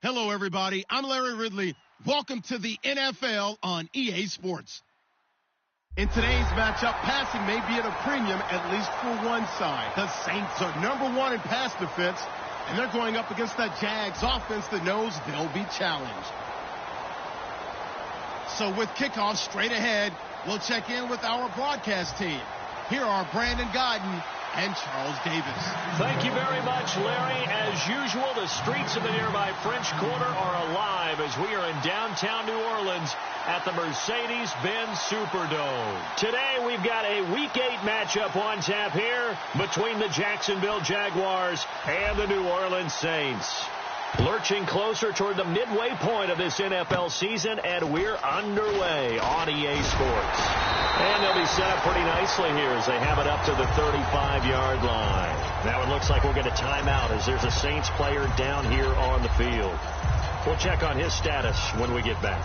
Hello, everybody. I'm Larry Ridley. Welcome to the NFL on EA Sports. In today's matchup, passing may be at a premium, at least for one side. The Saints are #1 in pass defense, and they're going up against that Jags offense that knows they'll be challenged. So with kickoff straight ahead, we'll check in with our broadcast team. Here are Brandon Godden and Charles Davis. Thank you very much, Larry. As usual, the streets of the nearby French Quarter are alive as we are in downtown New Orleans at the Mercedes-Benz Superdome. Today, we've got a Week 8 matchup on tap here between the Jacksonville Jaguars and the New Orleans Saints. Lurching closer toward the midway point of this NFL season, and we're underway on EA Sports. And they'll be set up pretty nicely here as they have it up to the 35-yard line. Now it looks like we'll get a timeout as there's a Saints player down here on the field. We'll check on his status when we get back.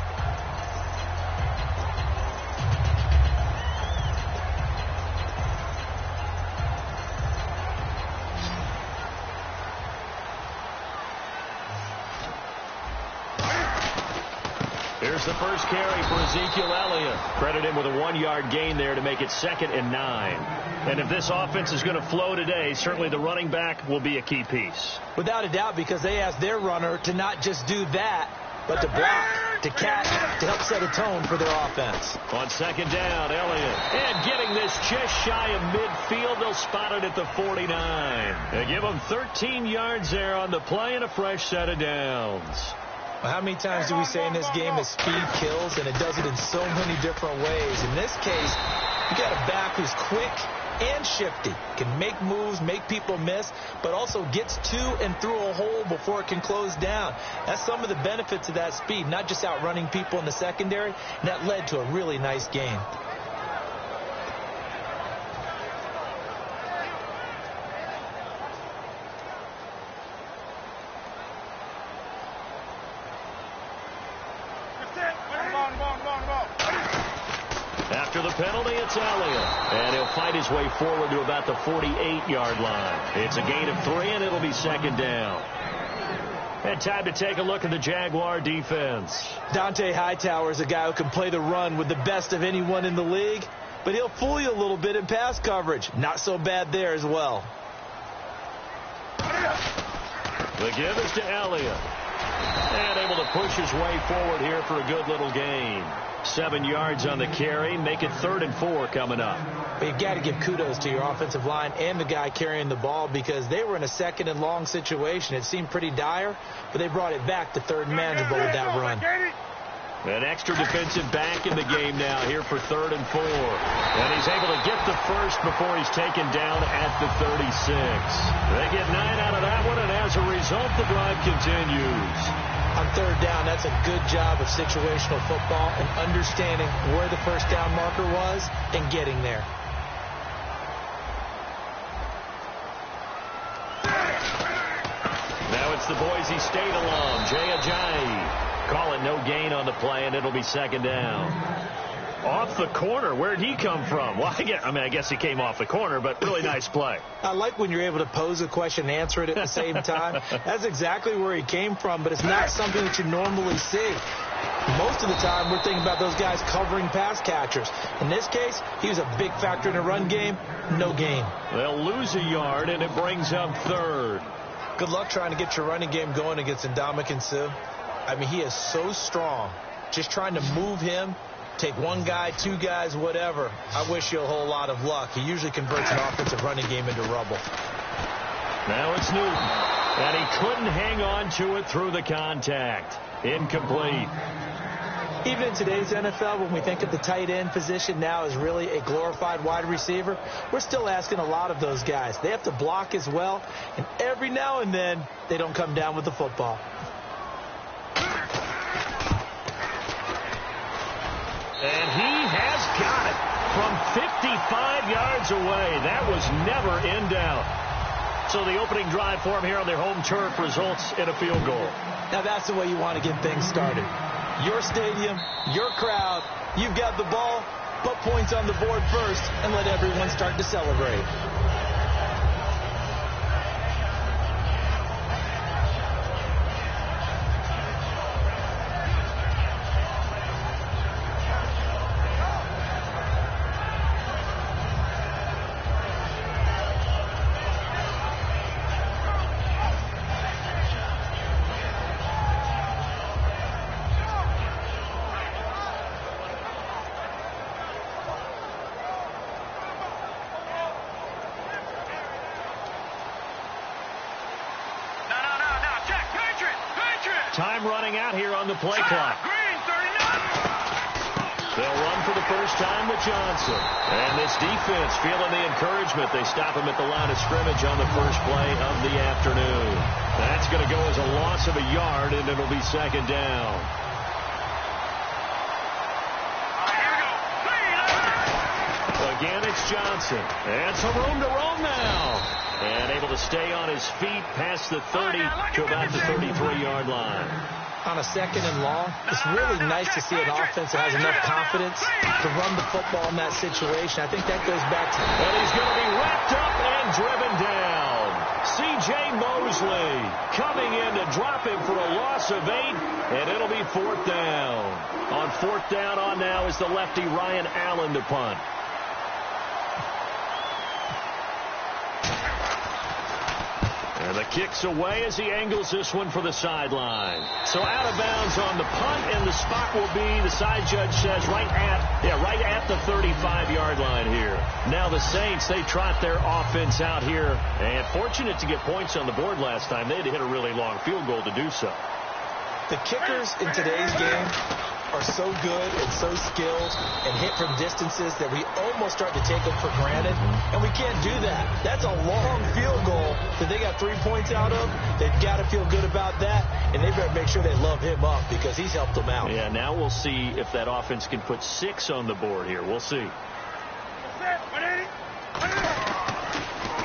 Here's the first carry for Ezekiel Elliott. Credit him with a 1-yard gain there to make it 2nd and 9. And if this offense is going to flow today, certainly the running back will be a key piece. Without a doubt, because they asked their runner to not just do that, but to block, to catch, to help set a tone for their offense. On 2nd down, Elliott. And getting this just shy of midfield, they'll spot it at the 49. They give them 13 yards there on the play and a fresh set of downs. Well, how many times do we say in this game that speed kills, and it does it in so many different ways? In this case, you got a back who's quick and shifty, can make moves, make people miss, but also gets to and through a hole before it can close down. That's some of the benefits of that speed, not just outrunning people in the secondary, and that led to a really nice game. After the penalty, it's Elliott. And he'll fight his way forward to about the 48-yard line. It's a gain of 3, and it'll be 2nd down. And time to take a look at the Jaguar defense. Dante Hightower is a guy who can play the run with the best of anyone in the league, but he'll fool you a little bit in pass coverage. Not so bad there as well. The give is to Elliott. And able to push his way forward here for a good little gain. 7 yards on the carry. Make it 3rd and 4 coming up. But you've got to give kudos to your offensive line and the guy carrying the ball because they were in a 2nd and long situation. It seemed pretty dire, but they brought it back to 3rd and manageable with that run. An extra defensive back in the game now here for 3rd and 4. And he's able to get the first before he's taken down at the 36. They get 9 out of that one, and as a result, the drive continues. On 3rd down, that's a good job of situational football and understanding where the first down marker was and getting there. Now it's the Boise State alum, Jay Ajayi. Call it no gain on the play, and it'll be 2nd down. Off the corner. Where'd he come from? Well, I guess he came off the corner, but really nice play. I like when you're able to pose a question and answer it at the same time. That's exactly where he came from, but it's not something that you normally see. Most of the time, we're thinking about those guys covering pass catchers. In this case, he was a big factor in the run game. No gain. They'll lose a yard, and it brings up 3rd. Good luck trying to get your running game going against Ndamukong Suh. I mean, he is so strong. Just trying to move him, take one guy, 2 guys, whatever. I wish you a whole lot of luck. He usually converts an offensive running game into rubble. Now it's Newton. And he couldn't hang on to it through the contact. Incomplete. Even in today's NFL, when we think of the tight end position now as really a glorified wide receiver, we're still asking a lot of those guys. They have to block as well, and every now and then, they don't come down with the football. And he has got it from 55 yards away. That was never in doubt. So the opening drive for him here on their home turf results in a field goal. Now that's the way you want to get things started. Your stadium, your crowd, you've got the ball, put points on the board first, and let everyone start to celebrate. Time running out here on the play clock. They'll run for the first time with Johnson. And this defense feeling the encouragement. They stop him at the line of scrimmage on the first play of the afternoon. That's going to go as a loss of a yard, and it'll be second down. Again, it's Johnson. And some room to roam now. And able to stay on his feet past the 30 to about the 33-yard line. On a second and long, it's really nice to see an offense that has enough confidence to run the football in that situation. I think that goes back to... And he's going to be wrapped up and driven down. C.J. Mosley coming in to drop him for a loss of 8, and it'll be fourth down. On fourth down on now is the lefty Ryan Allen to punt. And the kick's away as he angles this one for the sideline. So out of bounds on the punt, and the spot will be, the side judge says, right at the 35-yard line here. Now the Saints, they trot their offense out here, and fortunate to get points on the board last time. They had to hit a really long field goal to do so. The kickers in today's game are so good and so skilled and hit from distances that we almost start to take them for granted, and we can't do that. That's a long field goal that they got 3 points out of. They've got to feel good about that, and they better make sure they love him up because he's helped them out. Yeah, now we'll see if that offense can put 6 on the board here. We'll see.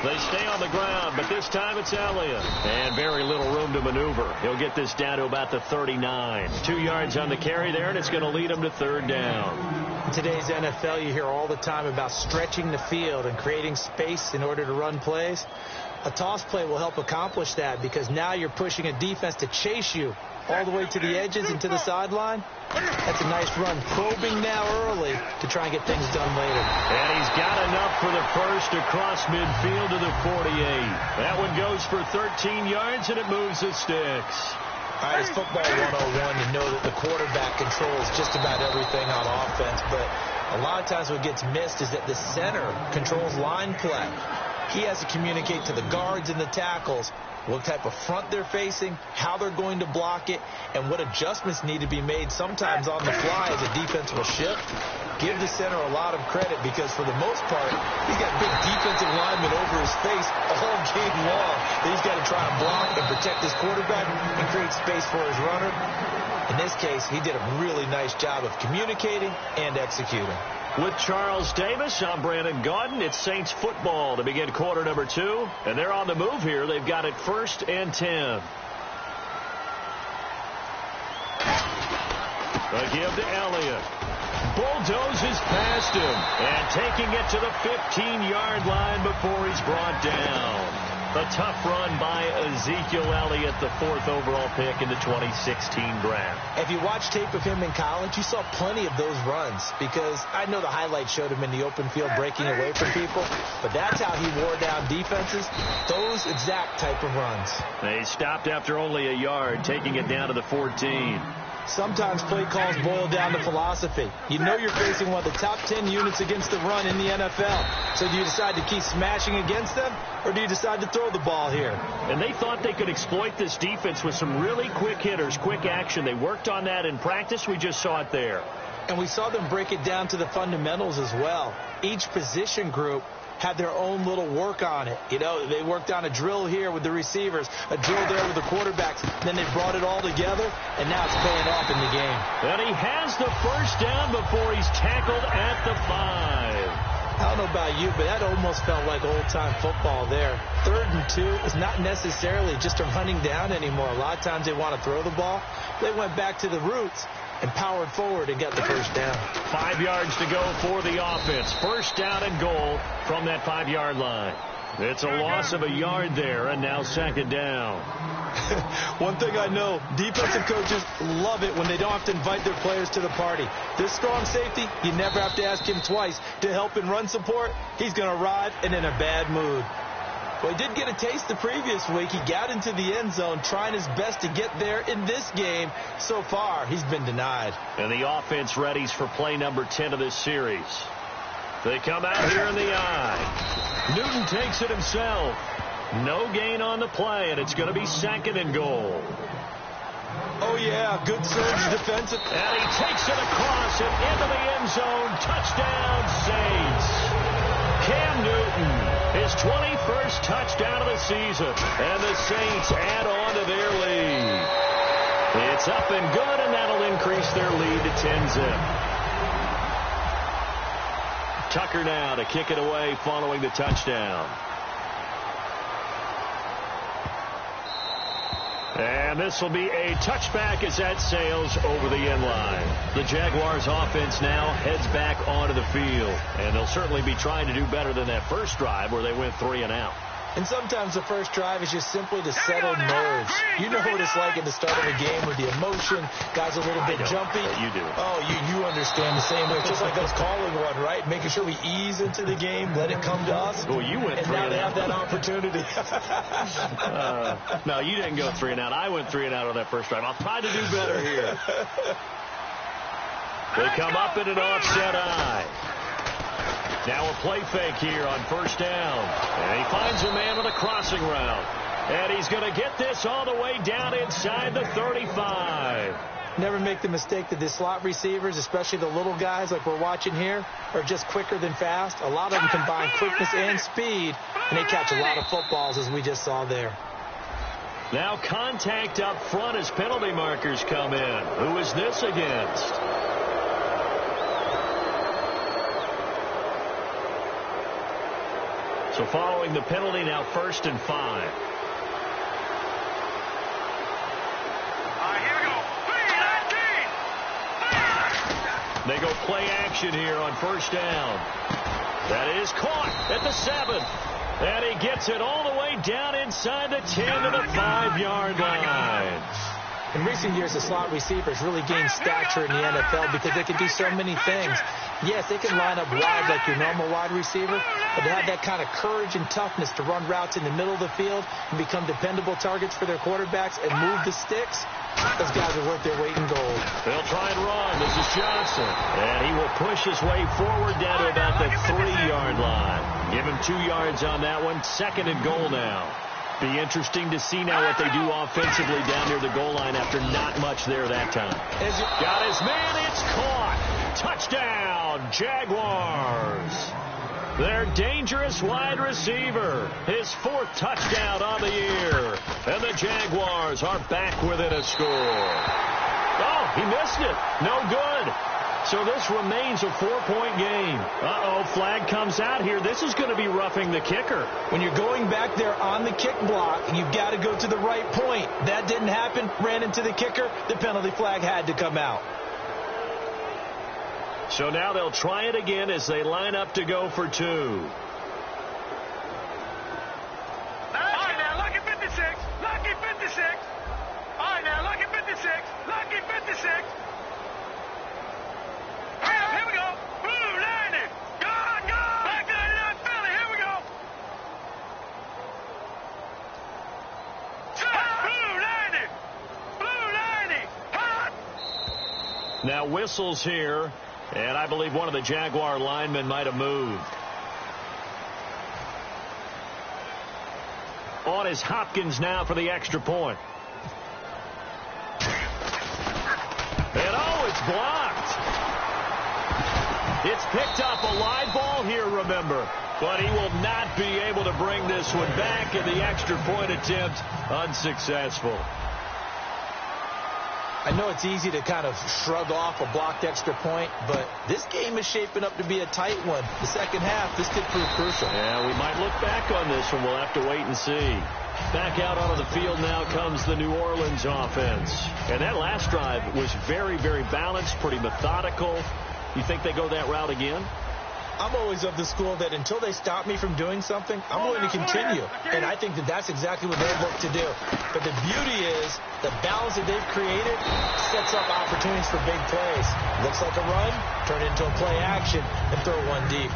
They stay on the ground, but this time it's Elliott. And very little room to maneuver. He'll get this down to about the 39. 2 yards on the carry there, and it's going to lead him to third down. In today's NFL, you hear all the time about stretching the field and creating space in order to run plays. A toss play will help accomplish that because now you're pushing a defense to chase you all the way to the edges and to the sideline. That's a nice run. Probing now early to try and get things done later. And he's got enough for the first across midfield to the 48. That one goes for 13 yards, and it moves the sticks. All right, it's football 101 to know that the quarterback controls just about everything on offense, but a lot of times what gets missed is that the center controls line play. He has to communicate to the guards and the tackles what type of front they're facing, how they're going to block it, and what adjustments need to be made sometimes on the fly as a defense will shift. Give the center a lot of credit because for the most part, he's got big defensive linemen over his face all game long that he's got to try and block and protect his quarterback and create space for his runner. In this case, he did a really nice job of communicating and executing. With Charles Davis, I'm Brandon Gaudin. It's Saints football to begin quarter number 2. And they're on the move here. They've got it 1st and 10. A give to Elliott. Bulldozes past him. And taking it to the 15-yard line before he's brought down. A tough run by Ezekiel Elliott, the 4th overall pick in the 2016 draft. If you watch tape of him in college, you saw plenty of those runs because I know the highlights showed him in the open field breaking away from people, but that's how he wore down defenses, those exact type of runs. They stopped after only a yard, taking it down to the 14. Sometimes play calls boil down to philosophy. You know you're facing one of the top 10 units against the run in the NFL. So do you decide to keep smashing against them, or do you decide to throw the ball here? And they thought they could exploit this defense with some really quick hitters, quick action. They worked on that in practice. We just saw it there. And we saw them break it down to the fundamentals as well. Each position group had their own little work on it. You know, they worked on a drill here with the receivers, a drill there with the quarterbacks. Then they brought it all together, and now it's paying off in the game. And he has the first down before he's tackled at the 5. I don't know about you, but that almost felt like old-time football there. 3rd and 2 is not necessarily just a running down anymore. A lot of times they want to throw the ball. They went back to the roots and powered forward and got the first down. 5 yards to go for the offense. First down and goal from that 5-yard line. It's a loss of a yard there, and now second down. One thing I know, defensive coaches love it when they don't have to invite their players to the party. This strong safety, you never have to ask him twice to help in run support. He's going to arrive and in a bad mood. Well, he did get a taste the previous week. He got into the end zone trying his best to get there in this game. So far, he's been denied. And the offense readies for play number 10 of this series. They come out here in the eye. Newton takes it himself. No gain on the play, and it's going to be second and goal. Oh, yeah, good surge defensive. And he takes it across and into the end zone. Touchdown, Saints. Cam Newton, his 21st touchdown of the season. And the Saints add on to their lead. It's up and good, and that'll increase their lead to 10-zip. Tucker now to kick it away following the touchdown. And this will be a touchback as that sails over the end line. The Jaguars offense now heads back onto the field. And they'll certainly be trying to do better than that first drive where they went 3 and out. And sometimes the first drive is just simply to settle nerves. You know what it's like at the start of a game with the emotion. Guys a little bit jumpy. You do. Oh, you understand the same way. Just like us calling one, right? Making sure we ease into the game, let it come to us. Well, you went 3 and out. And now they have that opportunity. No, you didn't go 3 and out. I went 3 and out on that first drive. I'll try to do better here. They come up in an offset eye. Now a play fake here on first down. And he finds a man with a crossing route. And he's going to get this all the way down inside the 35. Never make the mistake that the slot receivers, especially the little guys like we're watching here, are just quicker than fast. A lot of them combine quickness and speed, and they catch a lot of footballs, as we just saw there. Now contact up front as penalty markers come in. Who is this against? So following the penalty, now 1st and 5. Here we go. 3-19. They go play action here on first down. That is caught at the 7. And he gets it all the way down inside the 10 to the 5-yard line. In recent years, the slot receivers really gained stature in the NFL because they can do so many things. Yes, they can line up wide like your normal wide receiver, but they have that kind of courage and toughness to run routes in the middle of the field and become dependable targets for their quarterbacks and move the sticks. Those guys are worth their weight in gold. They'll try and run. This is Johnson. And he will push his way forward down to about the 3-yard line. Give him 2 yards on that one. 2nd and goal now. Be interesting to see now what they do offensively down near the goal line after not much there that time. Got his man. It's caught. Touchdown, Jaguars. Their dangerous wide receiver. His 4th touchdown on the year. And the Jaguars are back within a score. Oh, he missed it. No good. So this remains a 4-point game. Uh-oh, flag comes out here. This is going to be roughing the kicker. When you're going back there on the kick block, you've got to go to the right point. That didn't happen. Ran into the kicker. The penalty flag had to come out. So now they'll try it again as they line up to go for 2. All right, now, lucky 56. Lucky 56. All right, now, lucky 56. Lucky 56. Here we go. Blue 90. Gone, gone. Back 99 Philly. Here we go. Blue 90. Blue 90. Hot. Now whistles here. And I believe one of the Jaguar linemen might have moved. On is Hopkins now for the extra point. And oh, it's blocked. It's picked up a live ball here, remember. But he will not be able to bring this one back, and the extra point attempt unsuccessful. I know it's easy to kind of shrug off a blocked extra point, but this game is shaping up to be a tight one. The second half, this could prove crucial. Yeah, we might look back on this one. We'll have to wait and see. Back out onto the field now comes the New Orleans offense. And that last drive was very, very balanced, pretty methodical. You think they go that route again? I'm always of the school that until they stop me from doing something, I'm going to continue. And I think that that's exactly what they look to do. But the beauty is the balance that they've created sets up opportunities for big plays. Looks like a run, turn it into a play action, and throw one deep.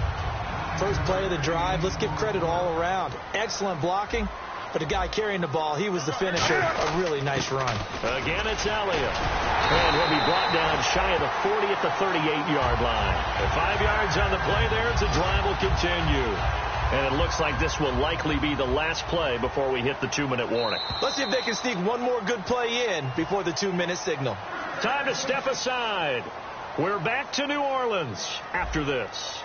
First play of the drive, let's give credit all around. Excellent blocking. But the guy carrying the ball, he was the finisher. A really nice run. Again, it's Elliott. And he'll be brought down shy of the 40 at the 38-yard line. At 5 yards on the play there, as the drive will continue. And it looks like this will likely be the last play before we hit the 2-minute warning. Let's see if they can sneak one more good play in before the 2-minute signal. Time to step aside. We're back to New Orleans after this.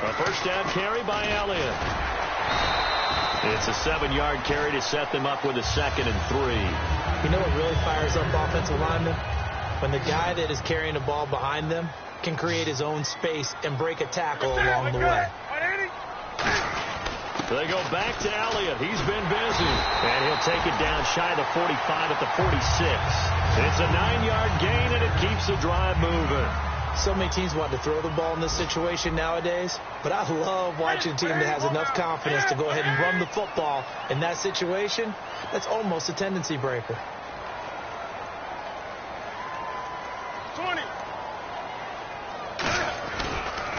A first down carry by Elliott. It's a 7-yard carry to set them up with a 2nd and 3. You know what really fires up offensive linemen? When the guy that is carrying the ball behind them can create his own space and break a tackle along the way. They go back to Elliott. He's been busy. And he'll take it down shy of the 45 at the 46. It's a 9-yard gain, and it keeps the drive moving. So many teams want to throw the ball in this situation nowadays, but I love watching a team that has enough confidence to go ahead and run the football in that situation. That's almost a tendency breaker. 20.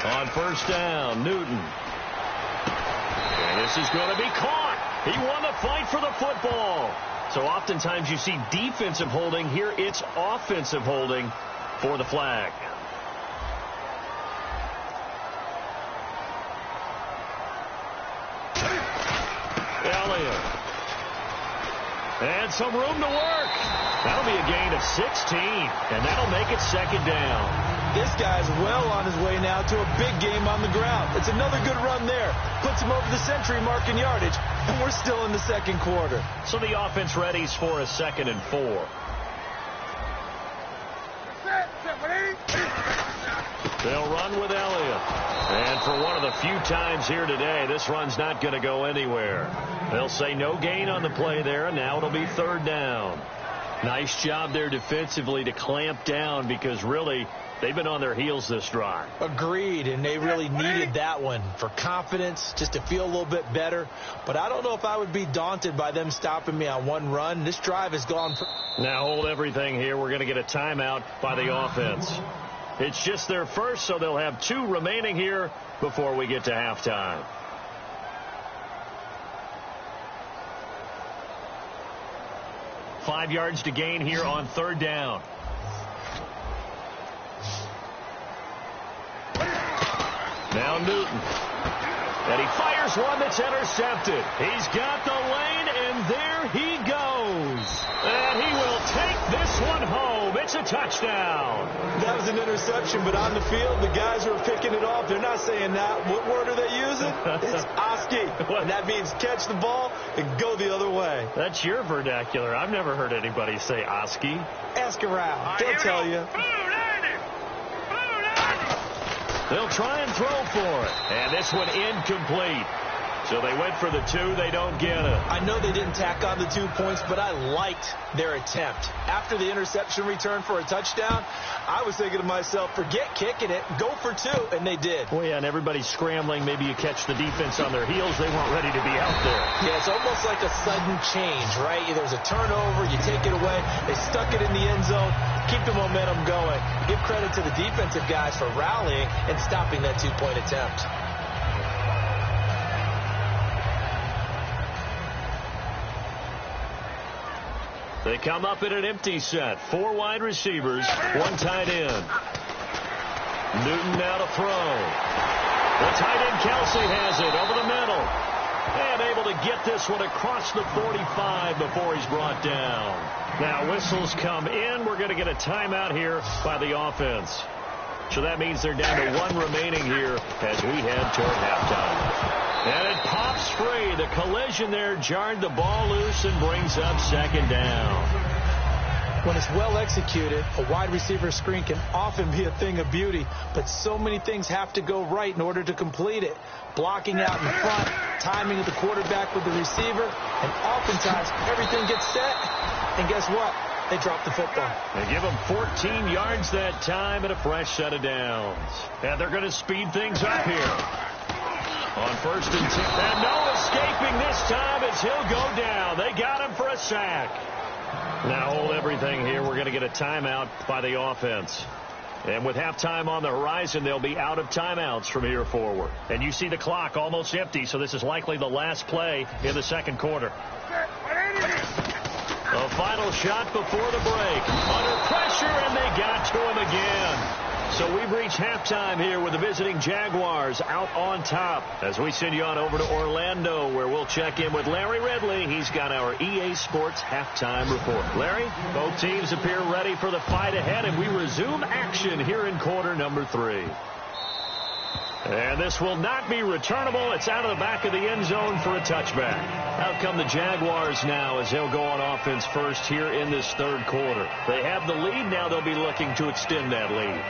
On first down, Newton. And this is going to be caught. He won the fight for the football. So oftentimes you see defensive holding. Here it's offensive holding for the flag. Elliott. And some room to work. That'll be a gain of 16, and that'll make it 2nd down. This guy's well on his way now to a big game on the ground. It's another good run there. Puts him over the century mark in yardage, and we're still in the 2nd quarter. So the offense readies for a 2nd and 4. They'll run with Elliott. And for one of the few times here today, this run's not going to go anywhere. They'll say no gain on the play there, and now it'll be 3rd down. Nice job there defensively to clamp down because really they've been on their heels this drive. Agreed, and they really needed that one for confidence, just to feel a little bit better. But I don't know if I would be daunted by them stopping me on one run. This drive has gone. Now hold everything here. We're going to get a timeout by the offense. It's just their first, so they'll have 2 remaining here before we get to halftime. Five yards to gain here on 3rd down. Now Newton. And he fires one that's intercepted. He's got the lane, and there he goes. And he will take this one home. It's a touchdown. That was an interception, but on the field, the guys who are picking it off, they're not saying that. What word are they using? It's Oski. And that means catch the ball and go the other way. That's your vernacular. I've never heard anybody say Oski. Ask around. They'll tell you. They'll try and throw for it. And this one incomplete. So they went for the 2. They don't get it. I know they didn't tack on the 2 points, but I liked their attempt. After the interception return for a touchdown, I was thinking to myself, forget kicking it, go for 2, and they did. Well, yeah, and everybody's scrambling. Maybe you catch the defense on their heels. They weren't ready to be out there. Yeah, it's almost like a sudden change, right? There's a turnover, you take it away, they stuck it in the end zone, keep the momentum going. Give credit to the defensive guys for rallying and stopping that 2-point attempt. They come up in an empty set. 4 wide receivers, 1 tight end. Newton now to throw. The tight end Kelsey has it over the middle. And able to get this one across the 45 before he's brought down. Now whistles come in. We're going to get a timeout here by the offense. So that means they're down to 1 remaining here as we head toward halftime. And it pops free. The collision there jarred the ball loose and brings up 2nd down. When it's well executed, a wide receiver screen can often be a thing of beauty, but so many things have to go right in order to complete it. Blocking out in front, timing of the quarterback with the receiver, and oftentimes everything gets set, and guess what? They drop the football. They give them 14 yards that time and a fresh set of downs. And they're going to speed things up here. On 1st and 10. And no escaping this time as he'll go down. They got him for a sack. Now hold everything here. We're going to get a timeout by the offense. And with halftime on the horizon, they'll be out of timeouts from here forward. And you see the clock almost empty, so this is likely the last play in the 2nd quarter. A final shot before the break. Under pressure, and they got to him again. So we've reached halftime here with the visiting Jaguars out on top as we send you on over to Orlando, where we'll check in with Larry Ridley. He's got our EA Sports halftime report. Larry, both teams appear ready for the fight ahead, and we resume action here in quarter number 3. And this will not be returnable. It's out of the back of the end zone for a touchback. Out come the Jaguars now as they'll go on offense first here in this third quarter. They have the lead. Now they'll be looking to extend that lead.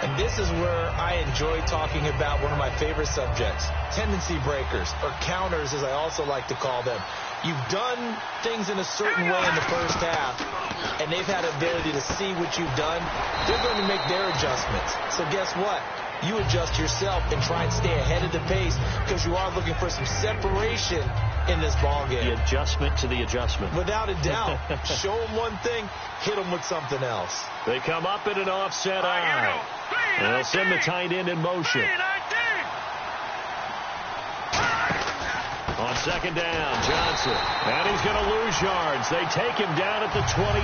And this is where I enjoy talking about one of my favorite subjects, tendency breakers, or counters as I also like to call them. You've done things in a certain way in the first half, and they've had the ability to see what you've done. They're going to make their adjustments. So guess what? You adjust yourself and try and stay ahead of the pace because you are looking for some separation in this ball game. The adjustment to the adjustment. Without a doubt. Show them one thing, hit them with something else. They come up in an offset eye. And they'll send the tight end in motion. On second down, Johnson. And he's going to lose yards. They take him down at the 26.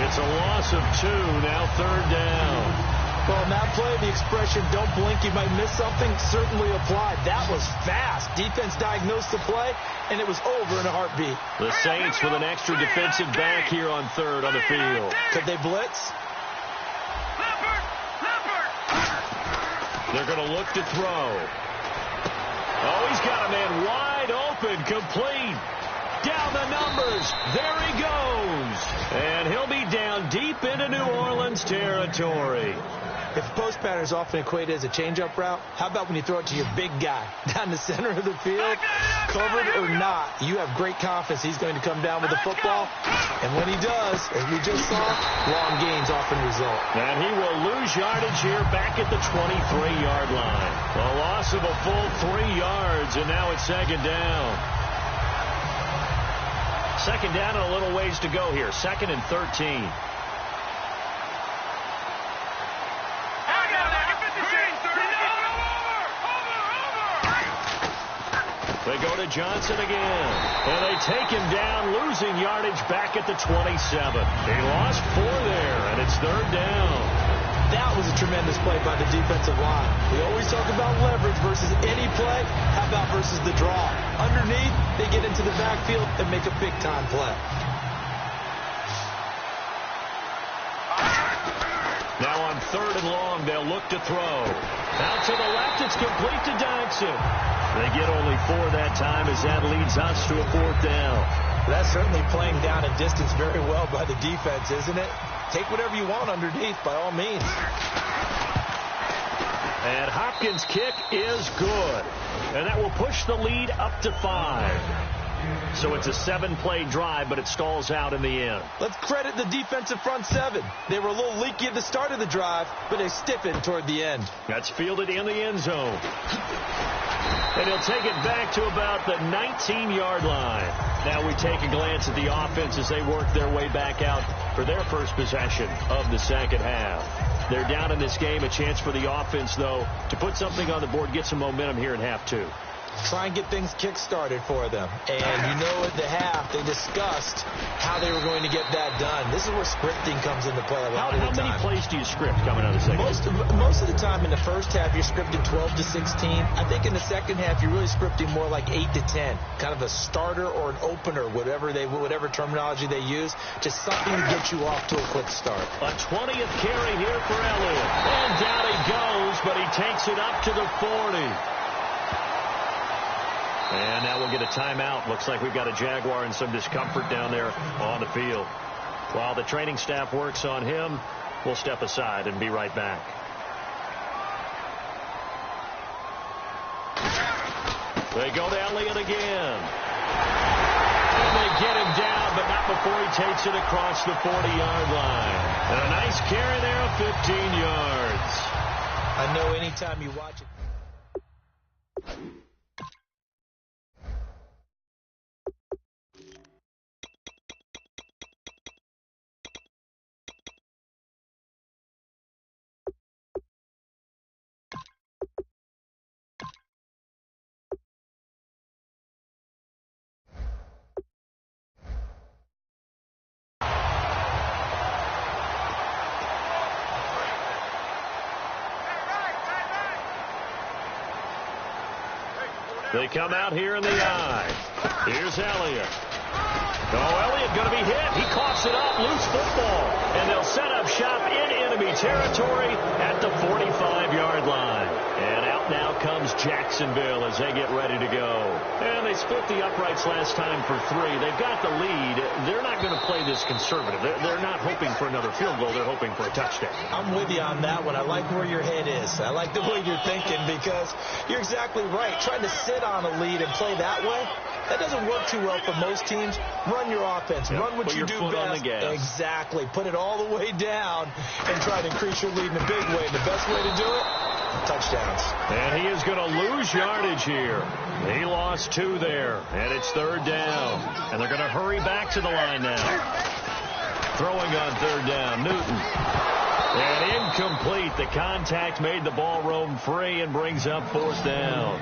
It's a loss of 2, now third down. Well, in that play, the expression, don't blink, you might miss something, certainly applied. That was fast. Defense diagnosed the play, and it was over in a heartbeat. The Saints with an extra defensive back here on third on the field. Could they blitz? They're going to look to throw. Oh, he's got a man wide open, complete. Down the numbers. There he goes. And he'll be down deep into New Orleans territory. If post pattern is often equated as a change-up route, how about when you throw it to your big guy down the center of the field? Covered or not, you have great confidence he's going to come down with the football. And when he does, as we just saw, long gains often result. And he will lose yardage here back at the 23-yard line. A loss of a full 3 yards, and now it's second down. Second down and a little ways to go here. 2nd and 13. They go to Johnson again. And they take him down, losing yardage back at the 27. He lost 4 there, and it's third down. That was a tremendous play by the defensive line. We always talk about leverage versus any play. How about versus the draw? Underneath, they get into the backfield and make a big-time play. Now on third and long, they'll look to throw. Out to the left, it's complete to Dodson. They get only 4 that time as that leads us to a 4th down. That's certainly playing down a distance very well by the defense, isn't it? Take whatever you want underneath, by all means. And Hopkins' kick is good. And that will push the lead up to 5. So it's a 7-play drive, but it stalls out in the end. Let's credit the defensive front 7. They were a little leaky at the start of the drive, but they stiffened toward the end. That's fielded in the end zone. And he'll take it back to about the 19-yard line. Now we take a glance at the offense as they work their way back out for their first possession of the second half. They're down in this game. A chance for the offense, though, to put something on the board, get some momentum here in half 2. Try and get things kick-started for them. And you know at the half, they discussed how they were going to get that done. This is where scripting comes into play a lot of the time. How many plays do you script coming out of the second half? Most of the time in the first half, you're scripting 12 to 16. I think in the second half, you're really scripting more like 8 to 10. Kind of a starter or an opener, whatever terminology they use. Just something to get you off to a quick start. A 20th carry here for Elliott. And down he goes, but he takes it up to the 40. And now we'll get a timeout. Looks like we've got a Jaguar in some discomfort down there on the field. While the training staff works on him, we'll step aside and be right back. They go to Elliott again. And they get him down, but not before he takes it across the 40-yard line. And a nice carry there of 15 yards. I know anytime you watch it. They come out here in the I. Here's Elliott. Elliott going to be hit. He coughs it up. Loose football. And they'll set up shop in enemy territory at the 45-yard line. And out now comes Jacksonville as they get ready to go. And they split the uprights last time for 3. They've got the lead. They're not going to play this conservative. They're not hoping for another field goal. They're hoping for a touchdown. I'm with you on that one. I like where your head is. I like the way you're thinking because you're exactly right. Trying to sit on a lead and play that way, that doesn't work too well for most teams. Run your offense. Run what you do best. Exactly. Put it all the way down and try to increase your lead in a big way. The best way to do it, touchdowns. And he is going to lose yardage here. He lost 2 there, and it's 3rd down. And they're going to hurry back to the line now. Throwing on 3rd down, Newton. And incomplete. The contact made the ball roam free and brings up 4th down.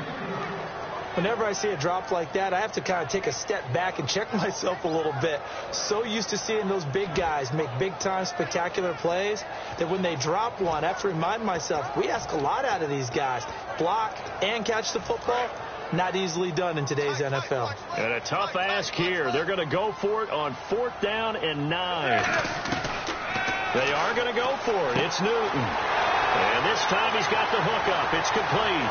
Whenever I see a drop like that, I have to kind of take a step back and check myself a little bit. So used to seeing those big guys make big-time spectacular plays that when they drop one, I have to remind myself, we ask a lot out of these guys. Block and catch the football, not easily done in today's NFL. And a tough ask here. They're going to go for it on 4th down and 9. They are going to go for it. It's Newton. And this time he's got the hook up. It's complete.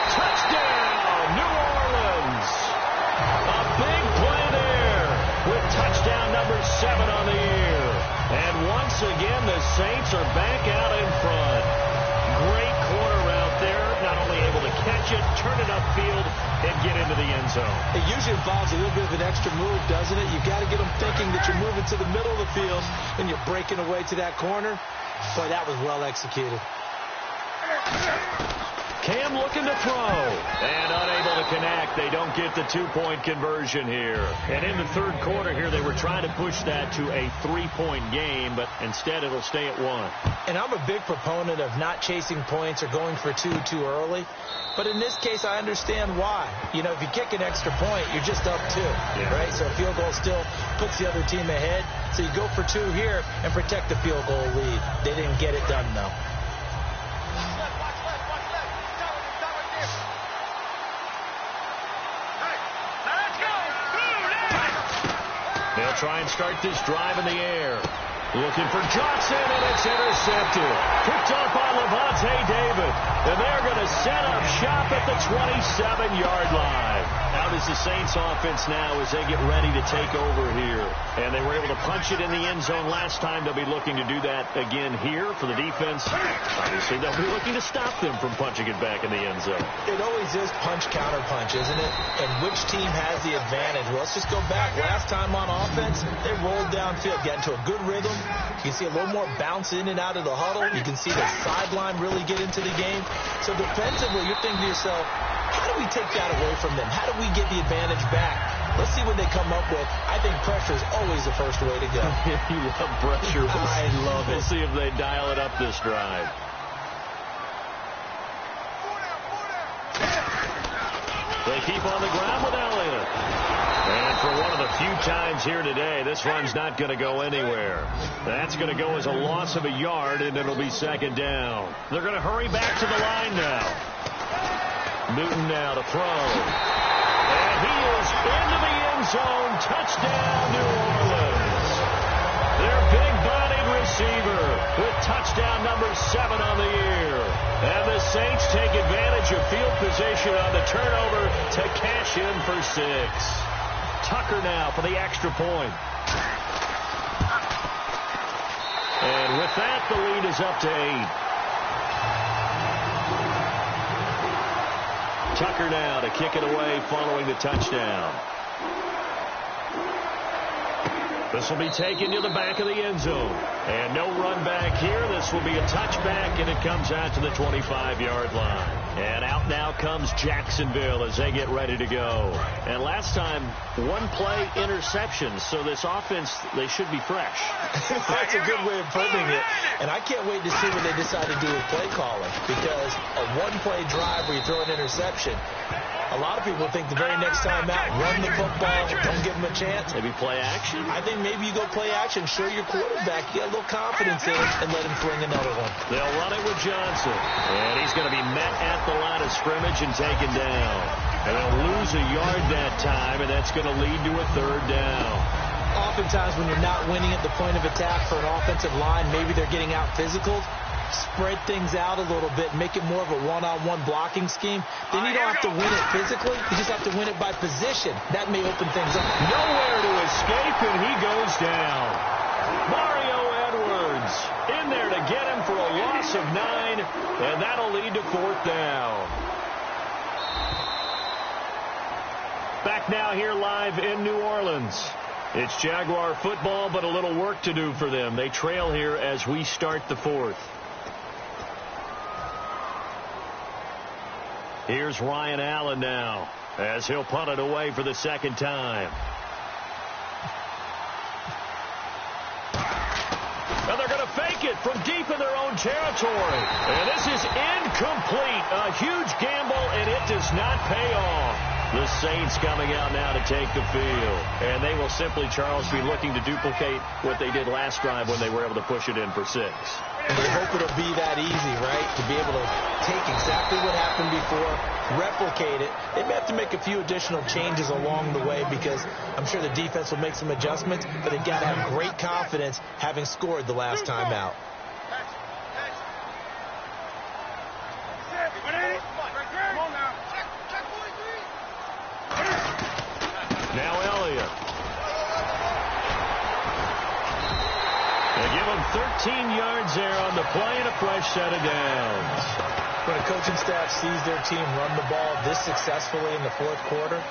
Touchdown, New Orleans. A big play there with touchdown number 7 on the year. And once again, the Saints are back out in front. Great corner route there. Not only able to catch it, turn it upfield, and get into the end zone. It usually involves a little bit of an extra move, doesn't it? You've got to get them thinking that you're moving to the middle of the field and you're breaking away to that corner. Boy, that was well executed. Cam looking to throw and unable to connect. They don't get the 2-point conversion here. And in the 3rd quarter here, they were trying to push that to a 3-point game, but instead it'll stay at 1. And I'm a big proponent of not chasing points or going for 2 too early. But in this case, I understand why. You know, if you kick an extra point, you're just up 2, right? So a field goal still puts the other team ahead. So you go for 2 here and protect the field goal lead. They didn't get it done, though. They'll try and start this drive in the air. Looking for Johnson, and it's intercepted. Picked up by Levante David. And they're going to set up shop at the 27-yard line. Out is the Saints offense now as they get ready to take over here. And they were able to punch it in the end zone last time. They'll be looking to do that again here for the defense. Obviously, they'll be looking to stop them from punching it back in the end zone. It always is punch-counter-punch, isn't it? And which team has the advantage? Well, let's just go back. Last time on offense, they rolled downfield, got into a good rhythm. You can see a little more bounce in and out of the huddle. You can see the sideline really get into the game. So defensively, you're thinking to yourself, how do we take that away from them? How do we get the advantage back? Let's see what they come up with. I think pressure is always the first way to go. You love pressure. I love it. We'll see if they dial it up this drive. They keep on the ground with Elliott. And for one of the few times here today, this run's not going to go anywhere. That's going to go as a loss of a yard, and it'll be 2nd down. They're going to hurry back to the line now. Newton now to throw. And he is into the end zone. Touchdown, New Orleans. Their big-bodied receiver with touchdown number 7 on the year. And the Saints take advantage of field position on the turnover to cash in for 6. Tucker now for the extra point. And with that, the lead is up to 8. Tucker now to kick it away following the touchdown. This will be taken to the back of the end zone. And no run back here. This will be a touchback, and it comes out to the 25-yard line. And out now comes Jacksonville as they get ready to go. And last time, 1-play interception. So this offense, they should be fresh. That's a good way of putting it. And I can't wait to see what they decide to do with play calling. Because a 1-play drive where you throw an interception, a lot of people think the very next time out, run the football, don't give them a chance. Maybe play action? I think maybe you go play action, show your quarterback, you get a little confidence in it, and let him fling another one. They'll run it with Johnson. And he's going to be met at the line of scrimmage and taken down. And they'll lose a yard that time, and that's going to lead to a third down. Oftentimes when you're not winning at the point of attack for an offensive line, maybe they're getting out physical, spread things out a little bit, make it more of a one-on-one blocking scheme. Then you don't have to win it physically. You just have to win it by position. That may open things up. Nowhere to escape, and he goes down. Mario Edwards in there to get him for a loss of 9, and that'll lead to fourth down. Back now here live in New Orleans. It's Jaguar football, but a little work to do for them. They trail here as we start the fourth. Here's Ryan Allen now as he'll punt it away for the second time. And they're going to fake it from deep in their own territory. And this is incomplete. A huge gamble, and it does not pay off. The Saints coming out now to take the field. And they will simply, Charles, be looking to duplicate what they did last drive when they were able to push it in for 6. And they hope it'll be that easy, right? To be able to take exactly what happened before, replicate it. They may have to make a few additional changes along the way because I'm sure the defense will make some adjustments, but they've got to have great confidence having scored the last time out. Now Elliott. They give him 13 yards there on the play and a fresh set of downs. When a coaching staff sees their team run the ball this successfully in the fourth quarter,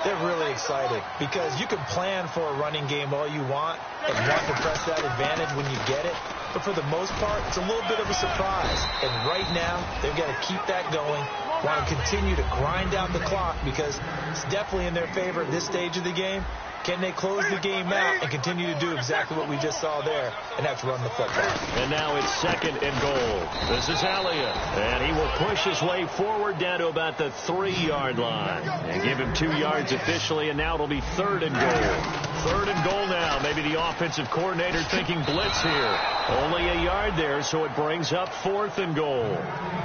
they're really excited because you can plan for a running game all you want and want to press that advantage when you get it. But for the most part, it's a little bit of a surprise. And right now, they've got to keep that going, want to continue to grind out the clock because it's definitely in their favor at this stage of the game. Can they close the game out and continue to do exactly what we just saw there, and that's run the football? And now it's 2nd and goal. This is Elliott, and he will push his way forward down to about the 3-yard line and give him 2 yards officially, and now it'll be 3rd and goal. 3rd and goal now. Maybe the offensive coordinator thinking blitz here. Only a yard there, so it brings up 4th and goal.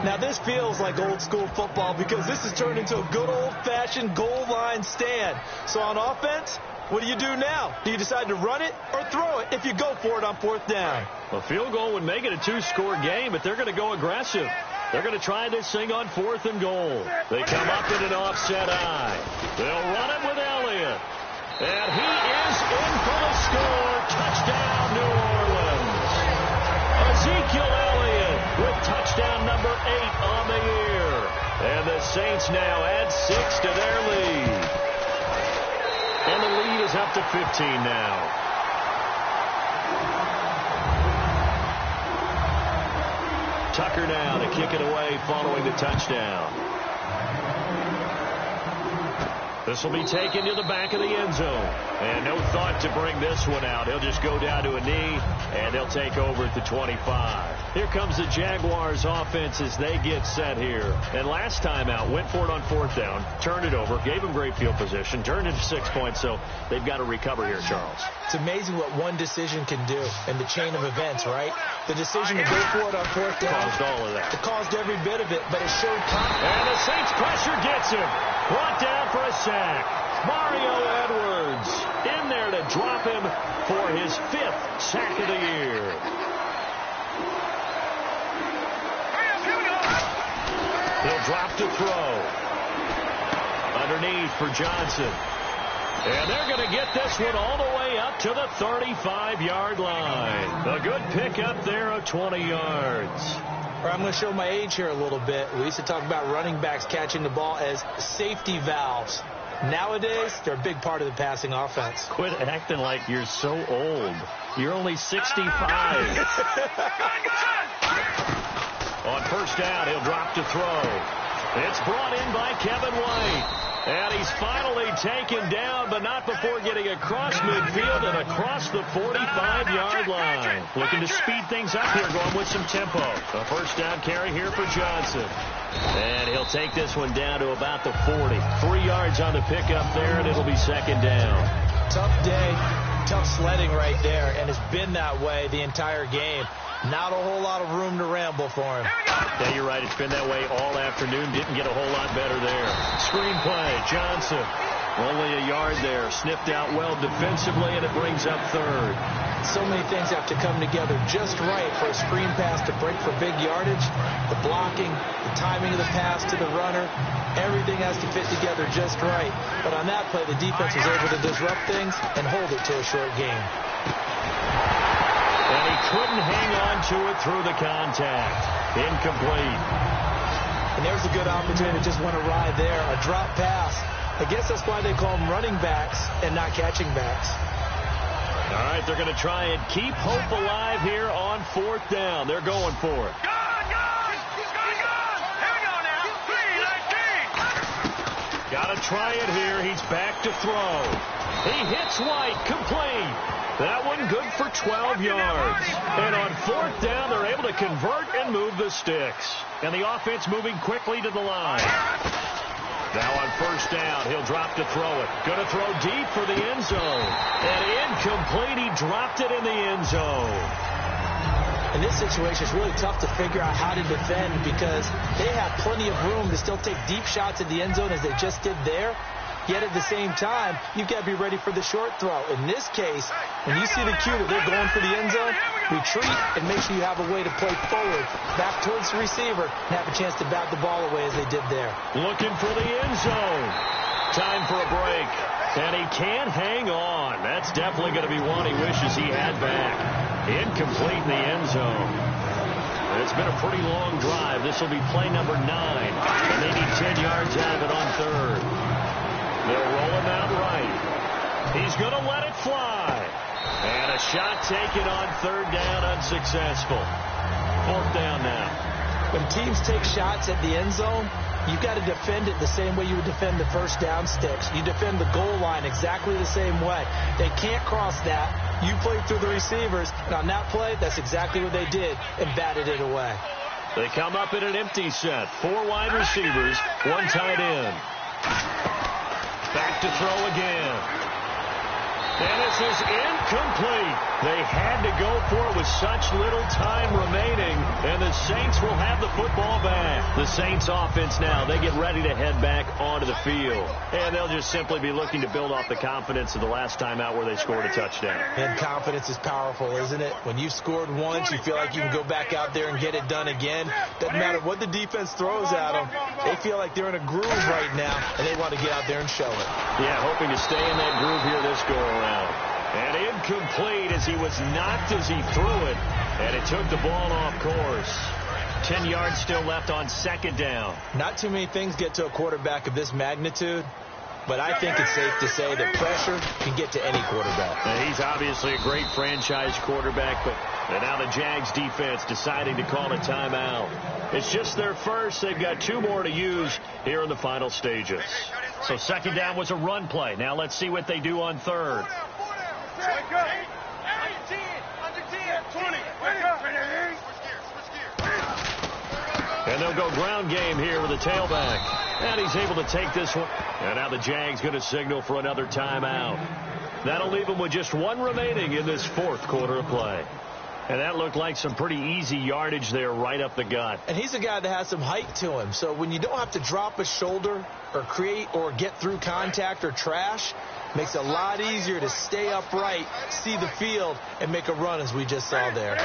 Now this feels like old school football because this has turned into a good old-fashioned goal line stand. So on offense, what do you do now? Do you decide to run it or throw it if you go for it on 4th down? A field goal would make it a 2-score game, but they're going to go aggressive. They're going to try this thing on 4th and goal. They come up in an offset eye. They'll run it with Elliott. And he is in for the score. Touchdown, New Orleans. Ezekiel Elliott with touchdown number 8 on the year. And the Saints now add 6 to their lead. And the lead is up to 15 now. Tucker now to kick it away following the touchdown. This will be taken to the back of the end zone. And no thought to bring this one out. He'll just go down to a knee, and they'll take over at the 25. Here comes the Jaguars offense as they get set here. And last time out, went for it on 4th down, turned it over, gave them great field position, turned it to 6 points, so they've got to recover here, Charles. It's amazing what one decision can do in the chain of events, right? The decision to go for it on 4th down caused all of that. It caused every bit of it, but it showed confidence. And the Saints pressure gets him. Brought down for a sack. Mario Edwards in there to drop him for his 5th sack of the year. He'll drop to throw. Underneath for Johnson. And they're going to get this one all the way up to the 35-yard line. A good pickup there of 20 yards. I'm going to show my age here a little bit. We used to talk about running backs catching the ball as safety valves. Nowadays, they're a big part of the passing offense. Quit acting like you're so old. You're only 65. On 1st down, he'll drop to throw. It's brought in by Kevin White. And he's finally taken down, but not before getting across midfield and across the 45-yard line. Looking to speed things up here, going with some tempo. A 1st down carry here for Johnson. And he'll take this one down to about the 40. 3 yards on the pickup there, and it'll be 2nd down. Tough day, tough sledding right there, and it's been that way the entire game. Not a whole lot of room to ramble for him. Yeah, you're right. It's been that way all afternoon. Didn't get a whole lot better there. Screen play, Johnson. Only a yard there. Sniffed out well defensively, and it brings up third. So many things have to come together just right for a screen pass to break for big yardage. The blocking, the timing of the pass to the runner, everything has to fit together just right. But on that play, the defense was able to disrupt things and hold it to a short game. And he couldn't hang on to it through the contact. Incomplete. And there's a good opportunity to just want to ride there. A drop pass. I guess that's why they call them running backs and not catching backs. All right, they're going to try and keep hope alive here on 4th down. They're going for it. Gone! Here we go now. 3-19. Got to try it here. He's back to throw. He hits White. Complete. That one good for 12 yards. And on 4th down, they're able to convert and move the sticks. And the offense moving quickly to the line. Now on 1st down, he'll drop to throw it. Going to throw deep for the end zone. And incomplete. He dropped it in the end zone. In this situation, it's really tough to figure out how to defend because they have plenty of room to still take deep shots at the end zone as they just did there. Yet at the same time, you've got to be ready for the short throw. In this case, when you see the cue that they're going for the end zone, retreat and make sure you have a way to play forward, back towards the receiver, and have a chance to bat the ball away as they did there. Looking for the end zone. Time for a break. And he can't hang on. That's definitely going to be one he wishes he had back. Incomplete in the end zone. It's been a pretty long drive. This will be play number 9. And they need 10 yards out of it on 3rd. They'll roll him out right. He's going to let it fly. And a shot taken on 3rd down, unsuccessful. 4th down now. When teams take shots at the end zone, you've got to defend it the same way you would defend the 1st down sticks. You defend the goal line exactly the same way. They can't cross that. You play through the receivers. And on that play, that's exactly what they did and batted it away. They come up in an empty set. 4 wide receivers, 1 tight end. Back to throw again. And this is incomplete. They had to go for it with such little time remaining, and the Saints will have the football back. The Saints offense now, they get ready to head back onto the field, and they'll just simply be looking to build off the confidence of the last time out where they scored a touchdown. And confidence is powerful, isn't it? When you've scored once, you feel like you can go back out there and get it done again. Doesn't matter what the defense throws at them. They feel like they're in a groove right now, and they want to get out there and show it. Yeah, hoping to stay in that groove here this go-around. And incomplete as he was knocked as he threw it. And it took the ball off course. 10 yards still left on 2nd down. Not too many things get to a quarterback of this magnitude, but I think it's safe to say that pressure can get to any quarterback. And he's obviously a great franchise quarterback, but now the Jags defense deciding to call a timeout. It's just their first. They've got 2 more to use here in the final stages. So 2nd down was a run play. Now let's see what they do on 3rd. And they'll go ground game here with a tailback. And he's able to take this one. And now the Jags going to signal for another timeout. That'll leave them with just 1 remaining in this 4th quarter of play. And that looked like some pretty easy yardage there right up the gut. And he's a guy that has some height to him. So when you don't have to drop a shoulder or create or get through contact or trash, makes it a lot easier to stay upright, see the field, and make a run as we just saw there.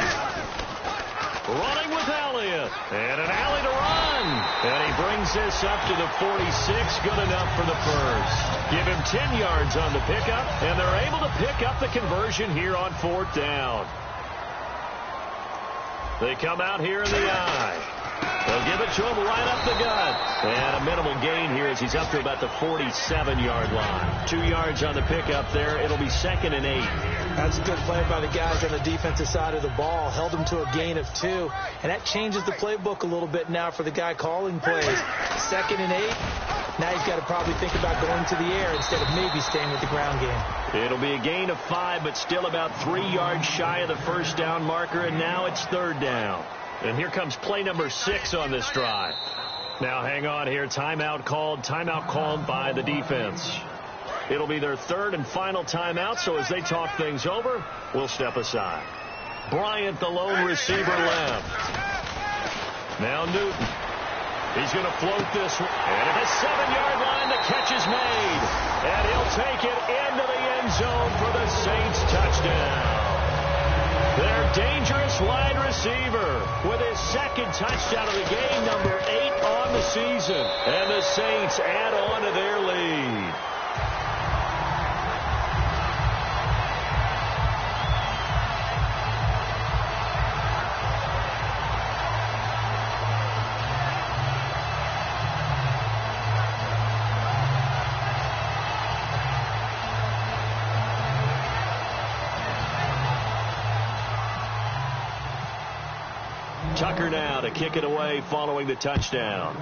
Running with Elliott. And an alley to run. And he brings this up to the 46. Good enough for the first. Give him 10 yards on the pickup. And they're able to pick up the conversion here on 4th down. They come out here in the eye. They'll give it to him right up the gut. And a minimal gain here as he's up to about the 47-yard line. 2 yards on the pickup there. It'll be 2nd and 8. That's a good play by the guys on the defensive side of the ball. Held him to a gain of 2. And that changes the playbook a little bit now for the guy calling plays. 2nd and 8. Now he's got to probably think about going to the air instead of maybe staying with the ground game. It'll be a gain of 5, but still about 3 yards shy of the 1st down marker, and now it's 3rd down. And here comes play number 6 on this drive. Now hang on here. Timeout called by the defense. It'll be their 3rd and final timeout, so as they talk things over, we'll step aside. Bryant, the lone receiver, left. Now Newton. He's going to float this one. And at the 7-yard line, the catch is made. And he'll take it into the end zone for the Saints touchdown. Their dangerous wide receiver with his second touchdown of the game, number 8 on the season. And the Saints add on to their lead. Tucker now to kick it away following the touchdown.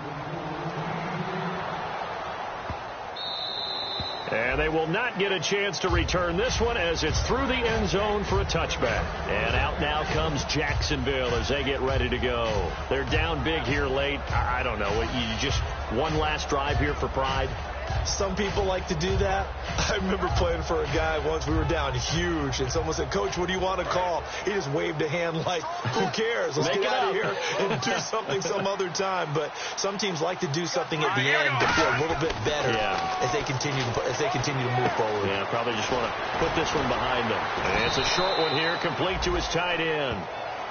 And they will not get a chance to return this one as it's through the end zone for a touchback. And out now comes Jacksonville as they get ready to go. They're down big here late. I don't know. You just one last drive here for pride. Some people like to do that. I remember playing for a guy once. We were down huge, and someone said, "Coach, what do you want to call?" He just waved a hand like, "Who cares? Let's get out of here and do something some other time." But some teams like to do something at the end to feel a little bit better as they continue to move forward. Yeah, probably just want to put this one behind them. And it's a short one here, complete to his tight end.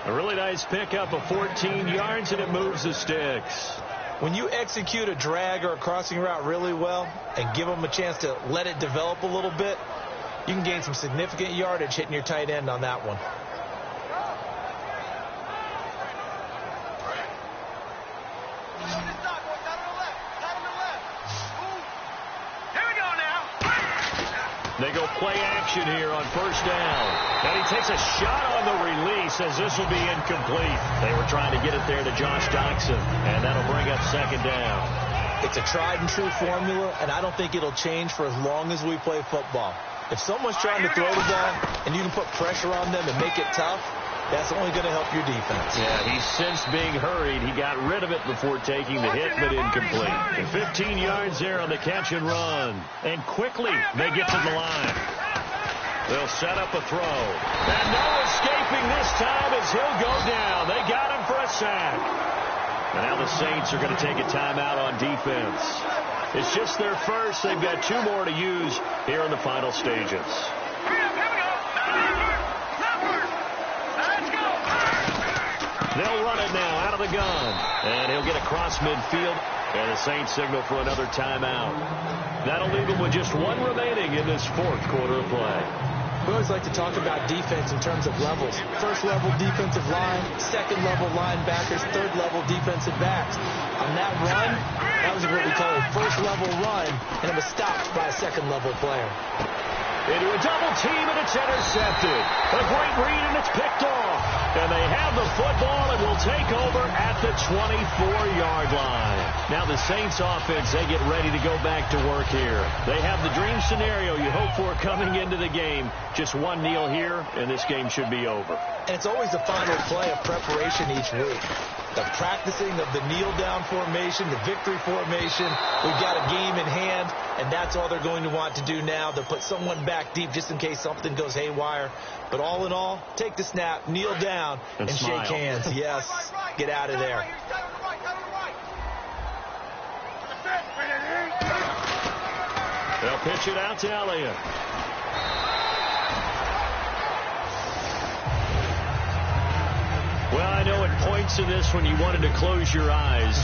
A really nice pickup of 14 yards, and it moves the sticks. When you execute a drag or a crossing route really well and give them a chance to let it develop a little bit, you can gain some significant yardage hitting your tight end on that one. They go play action here on first down. And he takes a shot on the release as this will be incomplete. They were trying to get it there to Josh Doxson, and that'll bring up second down. It's a tried and true formula, and I don't think it'll change for as long as we play football. If someone's trying to throw the ball and you can put pressure on them and make it tough, that's only going to help your defense. Yeah, he's since being hurried. He got rid of it before taking the hit, but incomplete. And 15 yards there on the catch and run. And quickly, they get to the line. They'll set up a throw. And no escaping this time as he'll go down. They got him for a sack. And now the Saints are going to take a timeout on defense. It's just their first. They've got 2 more to use here in the final stages. They'll run it now out of the gun. And he'll get across midfield. And the Saints signal for another timeout. That'll leave them with just 1 remaining in this 4th quarter of play. We always like to talk about defense in terms of levels. First level defensive line, second level linebackers, third level defensive backs. On that run, that was what we call a first level run, and it was stopped by a second level player. Into a double team, and it's intercepted. A great read, and it's picked off. And they have the football and will take over at the 24-yard line. Now the Saints offense, they get ready to go back to work here. They have the dream scenario you hope for coming into the game. Just one kneel here, and this game should be over. And it's always the final play of preparation each week. The practicing of the kneel-down formation, the victory formation. We've got a game in hand, and that's all they're going to want to do now. They'll put someone back deep just in case something goes haywire. But all in all, take the snap, kneel down, and shake hands. Yes, get out of there. They'll pitch it out to Elliott. Well, I know at points in this when you wanted to close your eyes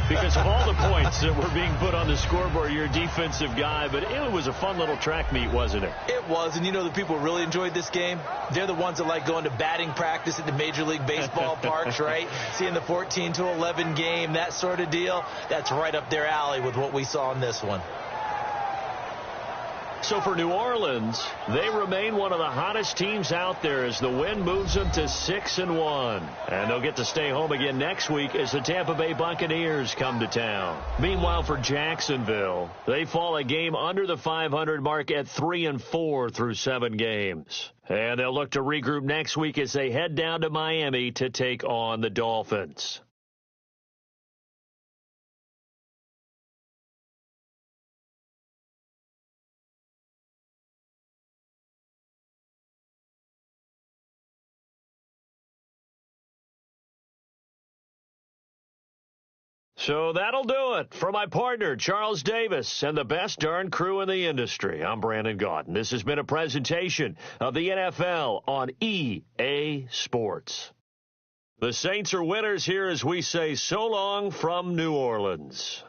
because of all the points that were being put on the scoreboard. You're a defensive guy, but it was a fun little track meet, wasn't it? It was, and you know the people who really enjoyed this game? They're the ones that like going to batting practice at the Major League Baseball parks, right? Seeing the 14-11 game, that sort of deal. That's right up their alley with what we saw in this one. So for New Orleans, they remain one of the hottest teams out there as the win moves them to 6-1. And they'll get to stay home again next week as the Tampa Bay Buccaneers come to town. Meanwhile, for Jacksonville, they fall a game under the 500 mark at 3-4 through 7 games. And they'll look to regroup next week as they head down to Miami to take on the Dolphins. So that'll do it. For my partner, Charles Davis, and the best darn crew in the industry, I'm Brandon Gaudin. This has been a presentation of the NFL on EA Sports. The Saints are winners here as we say so long from New Orleans.